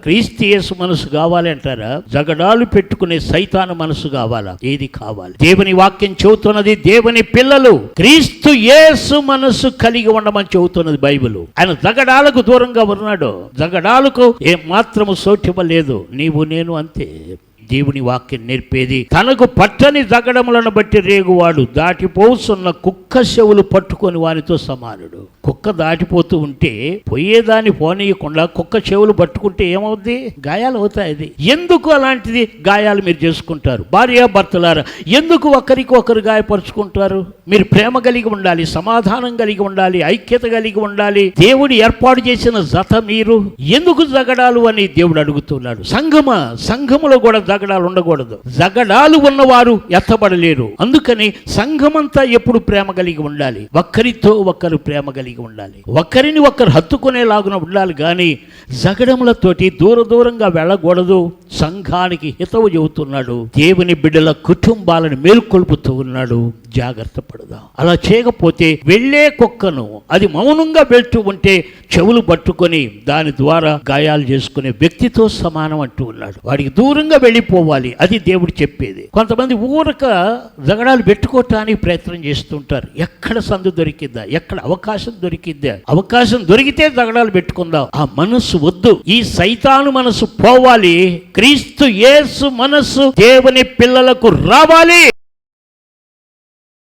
క్రీస్తు యేసు మనసు కావాలి అంటారా? జగడాలు పెట్టుకునే సైతాను మనసు కావాలా? ఏది కావాలి? దేవుని వాక్యం చెబుతున్నది దేవుని పిల్లలు క్రీస్తు యేసు మనసు కలిగి ఉండమని చెబుతున్నది బైబిల్. ఆయన జగడాలకు దూరంగా ఉన్నాడు. జగడాలకు ఏ మాత్రము సోటివ్వలేదు. నీవు నేను అంతే. దేవుని వాక్యం నేర్పేది తనకు పట్టని జగడములను బట్టి రేగువాడు దాటిపోతున్న కుక్క చెవులు పట్టుకొని వానితో సమానుడు. కుక్క దాటిపోతూ ఉంటే పోయేదాన్ని పోనీయకుండా కుక్క చెవులు పట్టుకుంటే ఏమవుద్ది? గాయాలు అవుతాయి. అది ఎందుకు అలాంటిది గాయాలు మీరు చేసుకుంటారు? భార్యాభర్తలారా, ఎందుకు ఒకరికి ఒకరు గాయపరుచుకుంటారు? మీరు ప్రేమ కలిగి ఉండాలి, సమాధానం కలిగి ఉండాలి, ఐక్యత కలిగి ఉండాలి. దేవుడు ఏర్పాటు చేసిన జత మీరు ఎందుకు జగడాలు అని దేవుడు అడుగుతున్నాడు. సంఘములో కూడా జగడాలు ఉండకూడదు. జగడాలు ఉన్నవారు ఎత్తబడలేరు. అందుకని సంఘమంతా ఎప్పుడు ప్రేమ కలిగి ఉండాలి. ఒకరితో ఒకరు ప్రేమ కలిగి ఉండాలి. ఒకరిని ఒకరు హత్తుకునేలాగున ఉండాలి. కానీ జగడములతోటి దూరంగా వెళ్ళకూడదు. సంఘానికి హితవు చెబుతున్నాడు. దేవుని బిడ్డల కుటుంబాలను మేల్కొల్పుతూ ఉన్నాడు. జాగ్రత్త పడదాం. అలా చేయకపోతే వెళ్ళే కుక్కను అది మౌనంగా వెళ్తూ ఉంటే చెవులు పట్టుకొని దాని ద్వారా గాయాలు చేసుకునే వ్యక్తితో సమానం అంటూ ఉన్నాడు. వాడికి దూరంగా వెళ్ళిపోవాలి. అది దేవుడు చెప్పేది. కొంతమంది ఊరక జగడాలు పెట్టుకోవటానికి ప్రయత్నం చేస్తుంటారు. ఎక్కడ సందు దొరికిద్దా, ఎక్కడ అవకాశం దొరికిద్దా, అవకాశం దొరికితే జగడాలు పెట్టుకుందాం. ఆ మనస్సు వద్దు. ఈ సైతాను మనసు పోవాలి. క్రీస్తు యేసు మనస్సు దేవుని పిల్లలకు రావాలి.